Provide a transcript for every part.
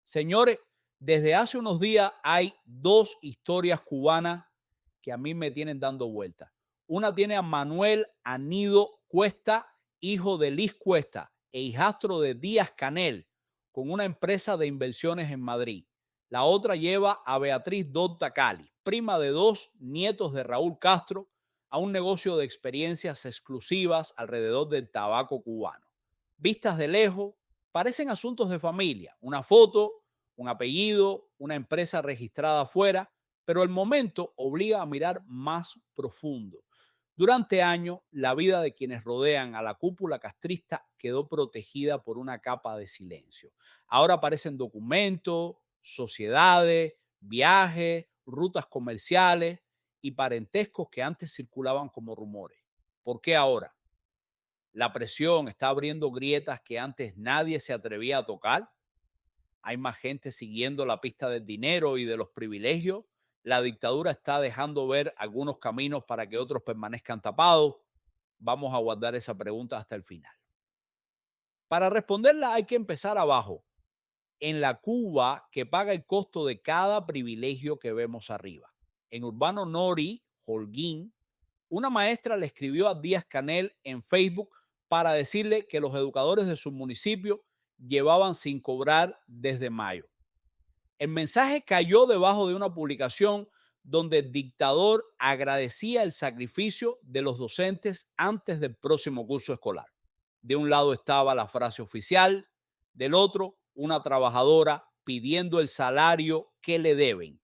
Señores, desde hace unos días hay dos historias cubanas que a mí me tienen dando vueltas. Una tiene a Manuel Anido Cuesta, hijo de Liz Cuesta e hijastro de Díaz Canel, con una empresa de inversiones en Madrid. La otra lleva a Beatriz Dorta Cali, prima de dos nietos de Raúl Castro, a un negocio de experiencias exclusivas alrededor del tabaco cubano. Vistas de lejos, parecen asuntos de familia. Una foto, un apellido, una empresa registrada afuera, pero el momento obliga a mirar más profundo. Durante años, la vida de quienes rodean a la cúpula castrista quedó protegida por una capa de silencio. Ahora aparecen documentos, sociedades, viajes, rutas comerciales y parentescos que antes circulaban como rumores. ¿Por qué ahora? La presión está abriendo grietas que antes nadie se atrevía a tocar. Hay más gente siguiendo la pista del dinero y de los privilegios. La dictadura está dejando ver algunos caminos para que otros permanezcan tapados. Vamos a guardar esa pregunta hasta el final. Para responderla hay que empezar abajo, en la Cuba que paga el costo de cada privilegio que vemos arriba. En Urbano Nori, Holguín, una maestra le escribió a Díaz Canel en Facebook para decirle que los educadores de su municipio llevaban sin cobrar desde mayo. El mensaje cayó debajo de una publicación donde el dictador agradecía el sacrificio de los docentes antes del próximo curso escolar. De un lado estaba la frase oficial, del otro una trabajadora pidiendo el salario que le deben.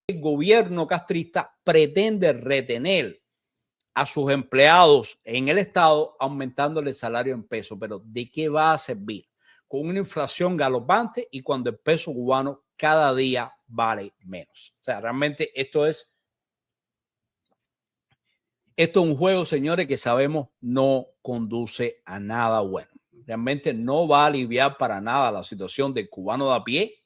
El gobierno castrista pretende retener a sus empleados en el Estado aumentándole el salario en pesos, pero ¿de qué va a servir? Con una inflación galopante y cuando el peso cubano cada día vale menos. O sea, realmente esto es un juego, señores, que sabemos no conduce a nada bueno. Realmente no va a aliviar para nada la situación del cubano de a pie.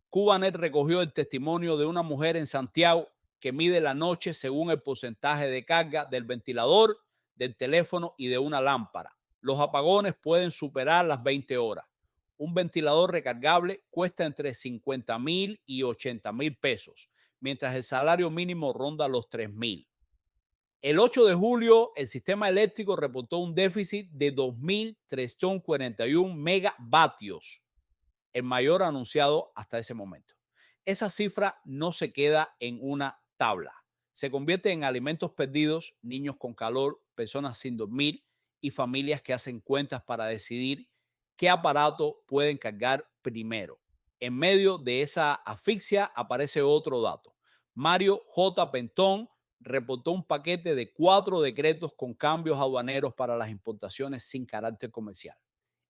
Cubanet recogió el testimonio de una mujer en Santiago que mide la noche según el porcentaje de carga del ventilador, del teléfono y de una lámpara. Los apagones pueden superar las 20 horas. Un ventilador recargable cuesta entre 50,000 y 80,000 pesos, mientras el salario mínimo ronda los 3,000. El 8 de julio, el sistema eléctrico reportó un déficit de 2,341 megavatios, el mayor anunciado hasta ese momento. Esa cifra no se queda en una tabla. Se convierte en alimentos perdidos, niños con calor, personas sin dormir y familias que hacen cuentas para decidir qué aparato pueden cargar primero. En medio de esa asfixia aparece otro dato. Mario J. Pentón reportó un paquete de 4 decretos con cambios aduaneros para las importaciones sin carácter comercial.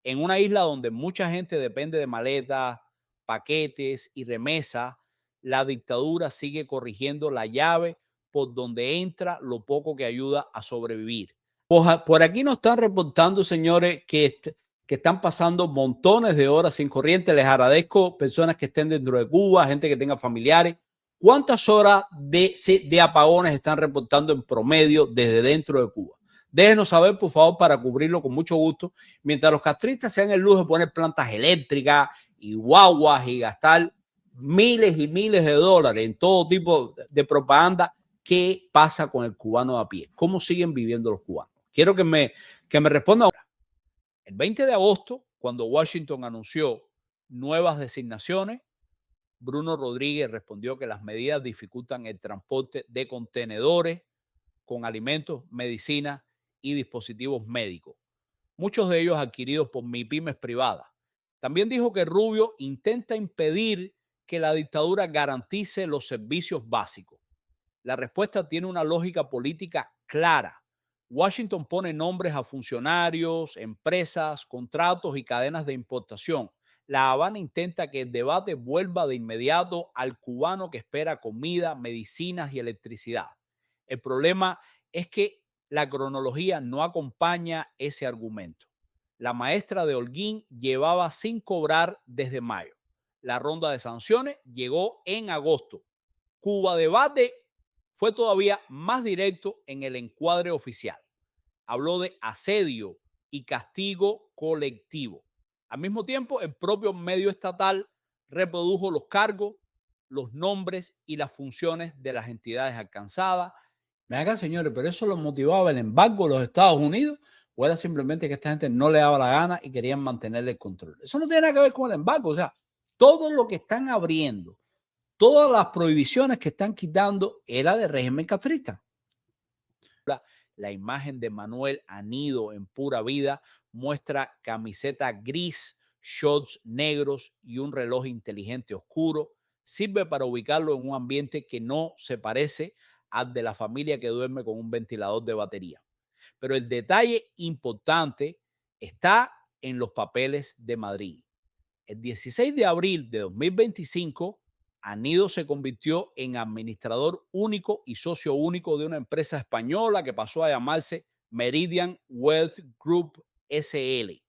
En una isla donde mucha gente depende de maletas, paquetes y remesas, la dictadura sigue corrigiendo la llave por donde entra lo poco que ayuda a sobrevivir. Por aquí nos están reportando, señores, que están pasando montones de horas sin corriente. Les agradezco, personas que estén dentro de Cuba, gente que tenga familiares. ¿Cuántas horas de apagones están reportando en promedio desde dentro de Cuba? Déjenos saber, por favor, para cubrirlo con mucho gusto. Mientras los castristas se dan el lujo de poner plantas eléctricas y guaguas y gastar miles y miles de dólares en todo tipo de propaganda, ¿qué pasa con el cubano a pie? ¿Cómo siguen viviendo los cubanos? Quiero que me responda ahora. El 20 de agosto, cuando Washington anunció nuevas designaciones, Bruno Rodríguez respondió que las medidas dificultan el transporte de contenedores con alimentos, medicinas y dispositivos médicos, muchos de ellos adquiridos por MIPYMES privadas. También dijo que Rubio intenta impedir que la dictadura garantice los servicios básicos. La respuesta tiene una lógica política clara. Washington pone nombres a funcionarios, empresas, contratos y cadenas de importación. La Habana intenta que el debate vuelva de inmediato al cubano que espera comida, medicinas y electricidad. El problema es que la cronología no acompaña ese argumento. La maestra de Holguín llevaba sin cobrar desde mayo. La ronda de sanciones llegó en agosto. Cuba Debate fue todavía más directo en el encuadre oficial. Habló de asedio y castigo colectivo. Al mismo tiempo, el propio medio estatal reprodujo los cargos, los nombres y las funciones de las entidades alcanzadas. Ven acá, señores, pero eso lo motivaba el embargo de los Estados Unidos o era simplemente que esta gente no le daba la gana y querían mantener el control. Eso no tiene nada que ver con el embargo. O sea, todo lo que están abriendo, todas las prohibiciones que están quitando era de régimen castrista. La imagen de Manuel Anido en Pura Vida muestra camiseta gris, shorts negros y un reloj inteligente oscuro. Sirve para ubicarlo en un ambiente que no se parece al de la familia que duerme con un ventilador de batería. Pero el detalle importante está en los papeles de Madrid. El 16 de abril de 2025, Anido se convirtió en administrador único y socio único de una empresa española que pasó a llamarse Meridian Wealth Group SL.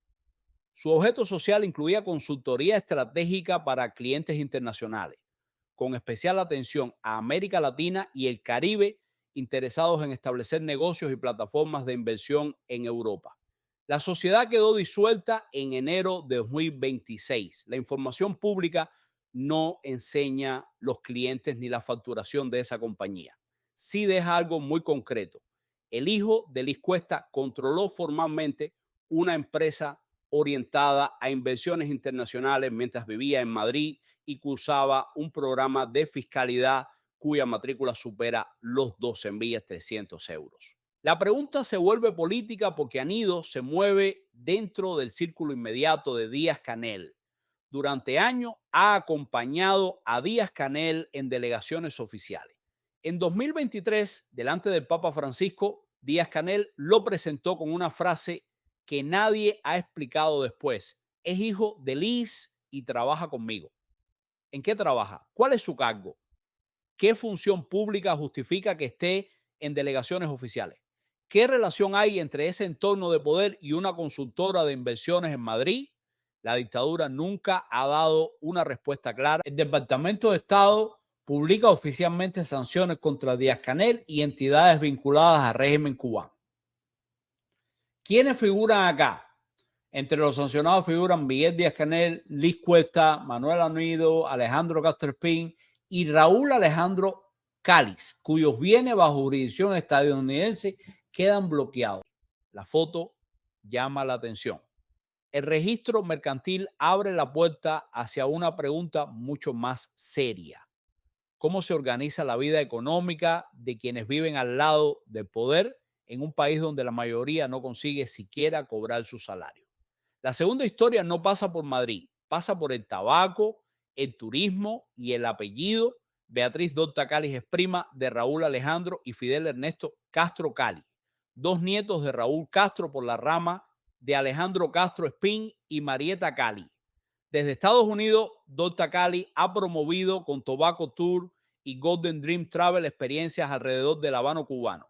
Su objeto social incluía consultoría estratégica para clientes internacionales, con especial atención a América Latina y el Caribe, interesados en establecer negocios y plataformas de inversión en Europa. La sociedad quedó disuelta en enero de 2026. La información pública no enseña los clientes ni la facturación de esa compañía. Sí deja algo muy concreto. El hijo de Liz Cuesta controló formalmente una empresa orientada a inversiones internacionales mientras vivía en Madrid y cursaba un programa de fiscalidad cuya matrícula supera los 12.300 euros. La pregunta se vuelve política porque Anido se mueve dentro del círculo inmediato de Díaz-Canel. Durante años ha acompañado a Díaz-Canel en delegaciones oficiales. En 2023, delante del Papa Francisco, Díaz-Canel lo presentó con una frase que nadie ha explicado después. Es hijo de Liz y trabaja conmigo. ¿En qué trabaja? ¿Cuál es su cargo? ¿Qué función pública justifica que esté en delegaciones oficiales? ¿Qué relación hay entre ese entorno de poder y una consultora de inversiones en Madrid? La dictadura nunca ha dado una respuesta clara. El Departamento de Estado publica oficialmente sanciones contra Díaz-Canel y entidades vinculadas al régimen cubano. ¿Quiénes figuran acá? Entre los sancionados figuran Miguel Díaz-Canel, Liz Cuesta, Manuel Anido, Alejandro Castro Espín y Raúl Alejandro Cáliz, cuyos bienes bajo jurisdicción estadounidense quedan bloqueados. La foto llama la atención. El registro mercantil abre la puerta hacia una pregunta mucho más seria. ¿Cómo se organiza la vida económica de quienes viven al lado del poder en un país donde la mayoría no consigue siquiera cobrar su salario? La segunda historia no pasa por Madrid, pasa por el tabaco, el turismo y el apellido. Beatriz Dorta Cáliz es prima de Raúl Alejandro y Fidel Ernesto Castro Cáliz, dos nietos de Raúl Castro por la rama de Alejandro Castro Espín y Marieta Cáliz. Desde Estados Unidos, Dorta Cáliz ha promovido con Tobacco Tour y Golden Dream Travel experiencias alrededor del Habano cubano.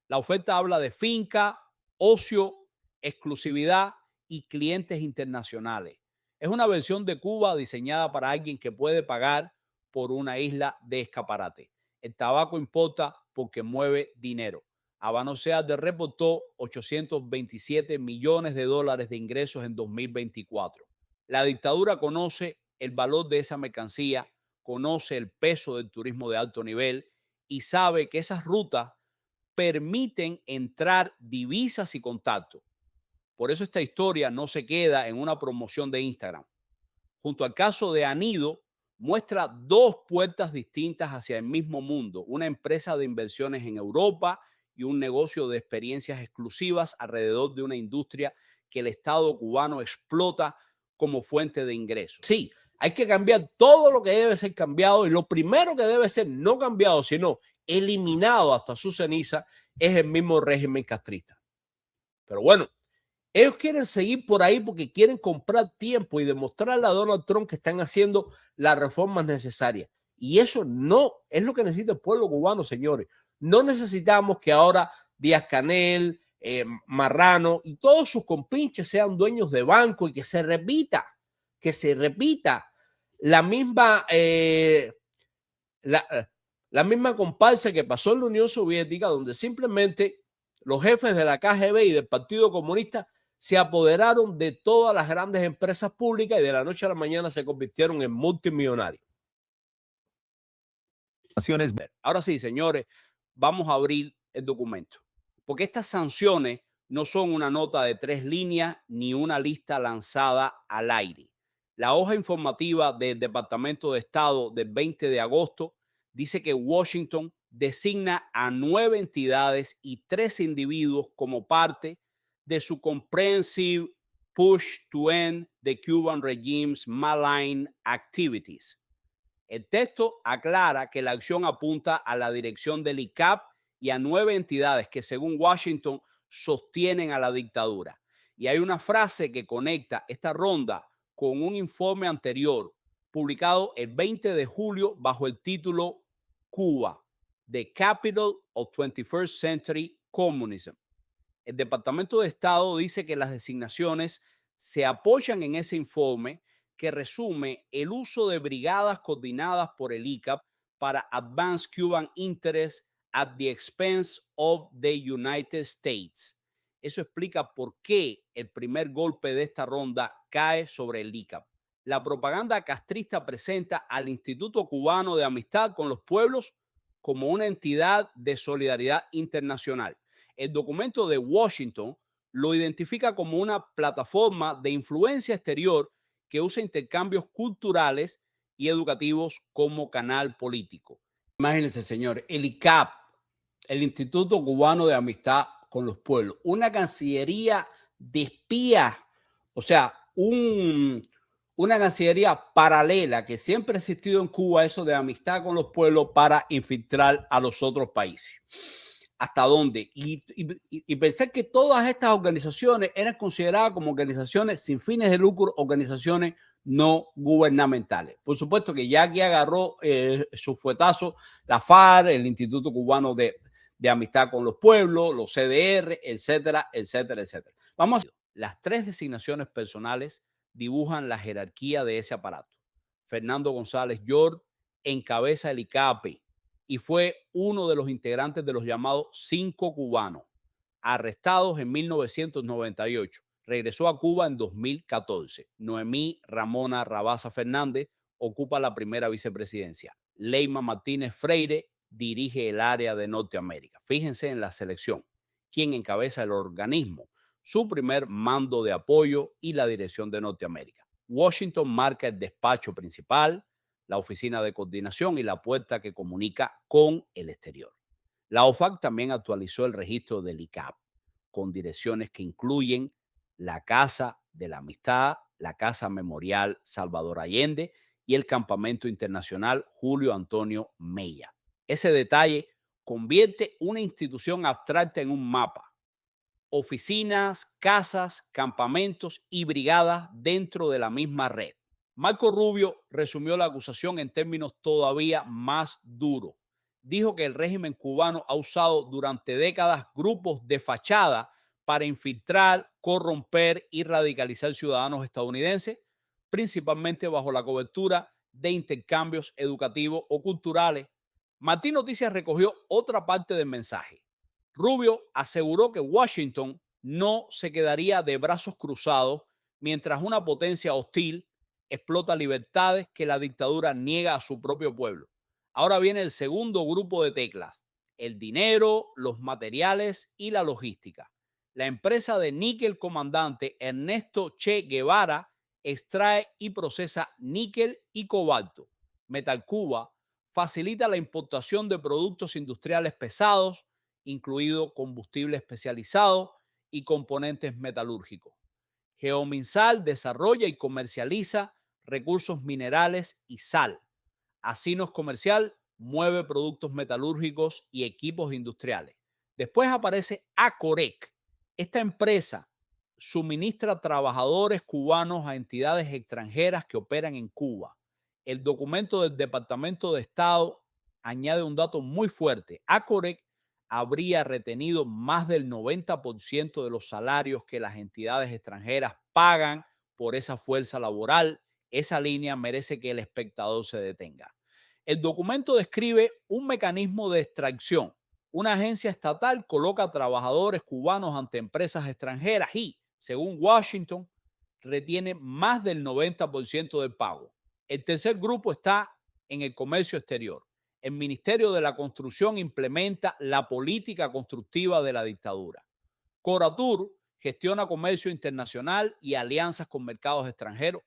La oferta habla de finca, ocio, exclusividad y clientes internacionales. Es una versión de Cuba diseñada para alguien que puede pagar por una isla de escaparate. El tabaco importa porque mueve dinero. Habano Seade reportó 827 millones de dólares de ingresos en 2024. La dictadura conoce el valor de esa mercancía, conoce el peso del turismo de alto nivel y sabe que esas rutas permiten entrar divisas y contactos. Por eso esta historia no se queda en una promoción de Instagram. Junto al caso de Anido, muestra dos puertas distintas hacia el mismo mundo, una empresa de inversiones en Europa y un negocio de experiencias exclusivas alrededor de una industria que el Estado cubano explota como fuente de ingresos. Sí, hay que cambiar todo lo que debe ser cambiado y lo primero que debe ser no cambiado, sino eliminado hasta su ceniza es el mismo régimen castrista. Pero bueno, ellos quieren seguir por ahí porque quieren comprar tiempo y demostrarle a Donald Trump que están haciendo las reformas necesarias. Y eso no es lo que necesita el pueblo cubano, señores. No necesitamos que ahora Díaz-Canel, Marrano y todos sus compinches sean dueños de banco y que se repita la misma, la misma comparsa que pasó en la Unión Soviética, donde simplemente los jefes de la KGB y del Partido Comunista se apoderaron de todas las grandes empresas públicas y de la noche a la mañana se convirtieron en multimillonarios. Ahora sí, señores, vamos a abrir el documento, porque estas sanciones no son una nota de 3 líneas ni una lista lanzada al aire. La hoja informativa del Departamento de Estado del 20 de agosto dice que Washington designa a 9 entidades y 3 individuos como parte de su Comprehensive Push to End the Cuban Regime's Malign Activities. El texto aclara que la acción apunta a la dirección del ICAP y a 9 entidades que, según Washington, sostienen a la dictadura. Y hay una frase que conecta esta ronda con un informe anterior, publicado el 20 de julio bajo el título Cuba, The Capital of 21st Century Communism. El Departamento de Estado dice que las designaciones se apoyan en ese informe que resume el uso de brigadas coordinadas por el ICAP para advance Cuban interests at the expense of the United States. Eso explica por qué el primer golpe de esta ronda cae sobre el ICAP. La propaganda castrista presenta al Instituto Cubano de Amistad con los Pueblos como una entidad de solidaridad internacional. El documento de Washington lo identifica como una plataforma de influencia exterior que usa intercambios culturales y educativos como canal político. Imagínense, señores, el ICAP, el Instituto Cubano de Amistad con los Pueblos, una cancillería de espías, o sea, una cancillería paralela que siempre ha existido en Cuba, eso de amistad con los pueblos para infiltrar a los otros países. ¿Hasta dónde? Y pensar que todas estas organizaciones eran consideradas como organizaciones sin fines de lucro, organizaciones no gubernamentales. Por supuesto que ya aquí agarró su fuetazo la FARC, el Instituto Cubano de Amistad con los Pueblos, los CDR, etcétera, etcétera, etcétera. Vamos a las 3 designaciones personales dibujan la jerarquía de ese aparato. Fernando González Yord encabeza el ICAPE y fue uno de los integrantes de los llamados 5 cubanos, arrestados en 1998. Regresó a Cuba en 2014. Noemí Ramona Rabasa Fernández ocupa la primera vicepresidencia. Leima Martínez Freire dirige el área de Norteamérica. Fíjense en la selección. ¿Quién encabeza el organismo? Su primer mando de apoyo y la dirección de Norteamérica. Washington marca el despacho principal, la oficina de coordinación y la puerta que comunica con el exterior. La OFAC también actualizó el registro del ICAP con direcciones que incluyen la Casa de la Amistad, la Casa Memorial Salvador Allende y el Campamento Internacional Julio Antonio Mella. Ese detalle convierte una institución abstracta en un mapa. Oficinas, casas, campamentos y brigadas dentro de la misma red. Marco Rubio resumió la acusación en términos todavía más duros. Dijo que el régimen cubano ha usado durante décadas grupos de fachada para infiltrar, corromper y radicalizar ciudadanos estadounidenses, principalmente bajo la cobertura de intercambios educativos o culturales. Martín Noticias recogió otra parte del mensaje. Rubio aseguró que Washington no se quedaría de brazos cruzados mientras una potencia hostil explota libertades que la dictadura niega a su propio pueblo. Ahora viene el segundo grupo de teclas: el dinero, los materiales y la logística. La empresa de níquel comandante Ernesto Che Guevara extrae y procesa níquel y cobalto. Metal Cuba facilita la importación de productos industriales pesados, incluido combustible especializado y componentes metalúrgicos. Geominsal desarrolla y comercializa recursos minerales y sal. Asinos Comercial mueve productos metalúrgicos y equipos industriales. Después aparece Acorec. Esta empresa suministra trabajadores cubanos a entidades extranjeras que operan en Cuba. El documento del Departamento de Estado añade un dato muy fuerte. Acorec habría retenido más del 90% de los salarios que las entidades extranjeras pagan por esa fuerza laboral. Esa línea merece que el espectador se detenga. El documento describe un mecanismo de extracción. Una agencia estatal coloca trabajadores cubanos ante empresas extranjeras y, Según Washington, retiene más del 90% del pago. El tercer grupo está en el comercio exterior. El Ministerio de la Construcción implementa la política constructiva de la dictadura. Coratur gestiona comercio internacional y alianzas con mercados extranjeros.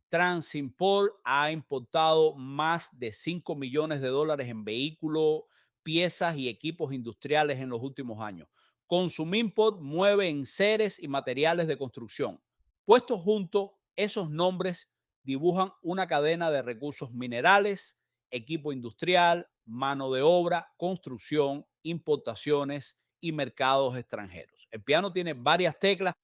Transimport ha importado más de 5 millones de dólares en vehículos, piezas y equipos industriales en los últimos años. Consumimport mueve enseres y materiales de construcción. Puestos juntos, esos nombres dibujan una cadena de recursos minerales, equipo industrial, mano de obra, construcción, importaciones y mercados extranjeros. El piano tiene varias teclas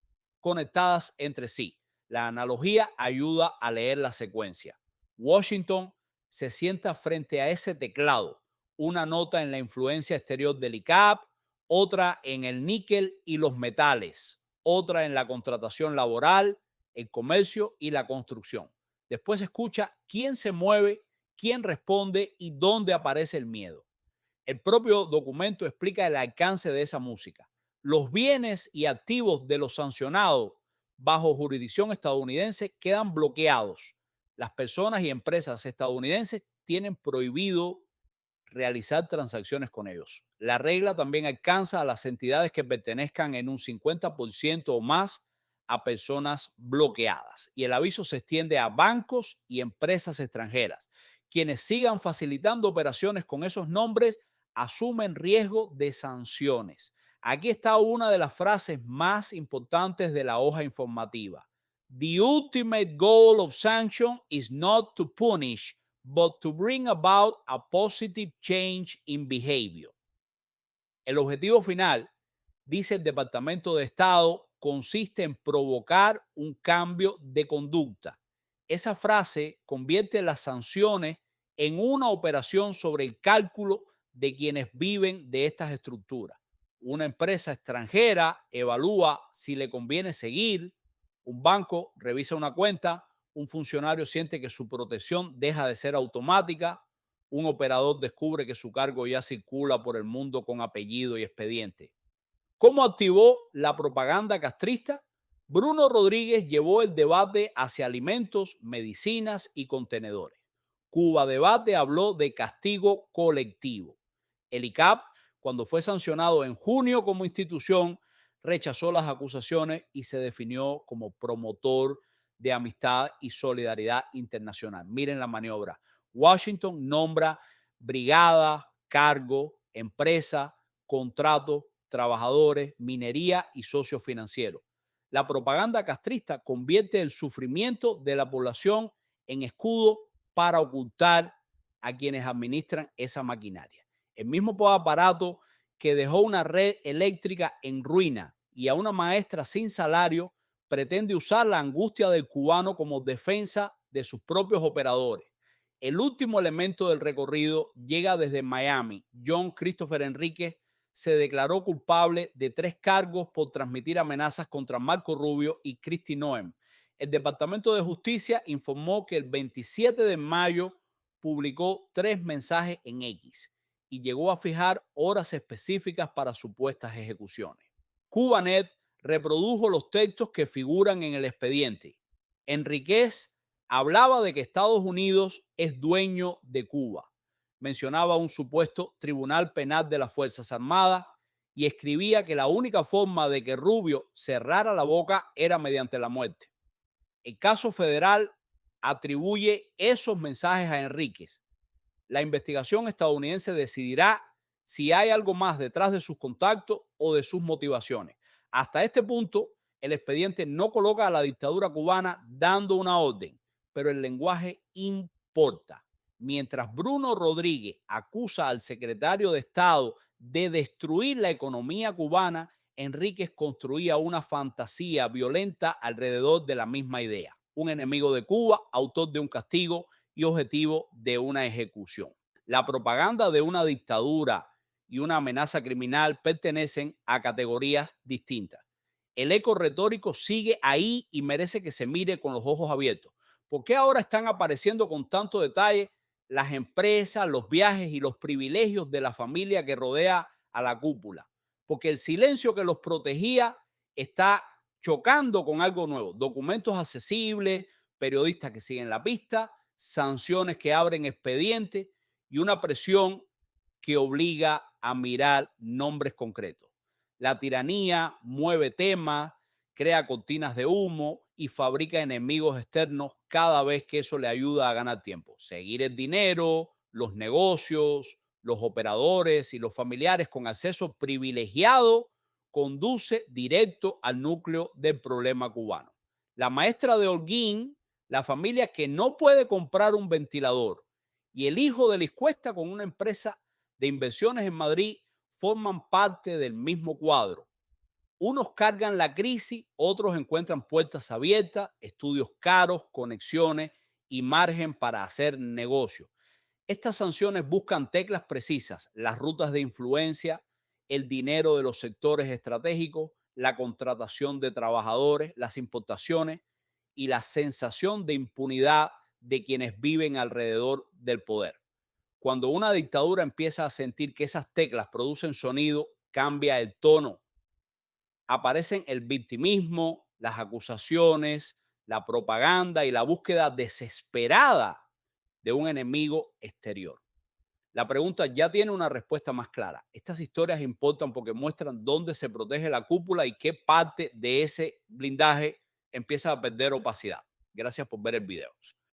conectadas entre sí. La analogía ayuda a leer la secuencia. Washington se sienta frente a ese teclado, una nota en la influencia exterior del ICAP, otra en el níquel y los metales, otra en la contratación laboral, el comercio y la construcción. Después escucha quién se mueve, quién responde y dónde aparece el miedo. El propio documento explica el alcance de esa música. Los bienes y activos de los sancionados bajo jurisdicción estadounidense quedan bloqueados. Las personas y empresas estadounidenses tienen prohibido realizar transacciones con ellos. La regla también alcanza a las entidades que pertenezcan en un 50% o más a personas bloqueadas. Y el aviso se extiende a bancos y empresas extranjeras. Quienes sigan facilitando operaciones con esos nombres asumen riesgo de sanciones. Aquí está una de las frases más importantes de la hoja informativa. The ultimate goal of sanction is not to punish, but to bring about a positive change in behavior. El objetivo final, dice el Departamento de Estado, consiste en provocar un cambio de conducta. Esa frase convierte las sanciones en una operación sobre el cálculo de quienes viven de estas estructuras. Una empresa extranjera evalúa si le conviene seguir, un banco revisa una cuenta, un funcionario siente que su protección deja de ser automática, un operador descubre que su cargo ya circula por el mundo con apellido y expediente. ¿Cómo activó la propaganda castrista? Bruno Rodríguez llevó el debate hacia alimentos, medicinas y contenedores. Cuba Debate habló de castigo colectivo. El ICAP, cuando fue sancionado en junio como institución, rechazó las acusaciones y se definió como promotor de amistad y solidaridad internacional. Miren la maniobra. Washington nombra brigada, cargo, empresa, contrato, trabajadores, minería y socios financieros. La propaganda castrista convierte el sufrimiento de la población en escudo para ocultar a quienes administran esa maquinaria. El mismo aparato que dejó una red eléctrica en ruina y a una maestra sin salario pretende usar la angustia del cubano como defensa de sus propios operadores. El último elemento del recorrido llega desde Miami. John Christopher Enríquez se declaró culpable de 3 cargos por transmitir amenazas contra Marco Rubio y Kristi Noem. El Departamento de Justicia informó que el 27 de mayo publicó 3 mensajes en X y llegó a fijar horas específicas para supuestas ejecuciones. Cubanet reprodujo los textos que figuran en el expediente. Enríquez hablaba de que Estados Unidos es dueño de Cuba. Mencionaba un supuesto tribunal penal de las Fuerzas Armadas y escribía que la única forma de que Rubio cerrara la boca era mediante la muerte. El caso federal atribuye esos mensajes a Enríquez. La investigación estadounidense decidirá si hay algo más detrás de sus contactos o de sus motivaciones. Hasta este punto, el expediente no coloca a la dictadura cubana dando una orden, pero el lenguaje importa. Mientras Bruno Rodríguez acusa al secretario de Estado de destruir la economía cubana, Enríquez construía una fantasía violenta alrededor de la misma idea. Un enemigo de Cuba, autor de un castigo y objetivo de una ejecución. La propaganda de una dictadura y una amenaza criminal pertenecen a categorías distintas. El eco retórico sigue ahí y merece que se mire con los ojos abiertos. ¿Por qué ahora están apareciendo con tanto detalle las empresas, los viajes y los privilegios de la familia que rodea a la cúpula? Porque el silencio que los protegía está chocando con algo nuevo, documentos accesibles, periodistas que siguen la pista, sanciones que abren expedientes y una presión que obliga a mirar nombres concretos. La tiranía mueve temas, crea cortinas de humo y fabrica enemigos externos cada vez que eso le ayuda a ganar tiempo. Seguir el dinero, los negocios, los operadores y los familiares con acceso privilegiado conduce directo al núcleo del problema cubano. La maestra de Holguín, la familia que no puede comprar un ventilador y el hijo de Liscuesta con una empresa de inversiones en Madrid forman parte del mismo cuadro. Unos cargan la crisis, otros encuentran puertas abiertas, estudios caros, conexiones y margen para hacer negocio. Estas sanciones buscan teclas precisas, las rutas de influencia, el dinero de los sectores estratégicos, la contratación de trabajadores, las importaciones y la sensación de impunidad de quienes viven alrededor del poder. Cuando una dictadura empieza a sentir que esas teclas producen sonido, cambia el tono. Aparecen el victimismo, las acusaciones, la propaganda y la búsqueda desesperada de un enemigo exterior. La pregunta ya tiene una respuesta más clara. Estas historias importan porque muestran dónde se protege la cúpula y qué parte de ese blindaje empieza a perder opacidad. Gracias por ver el video.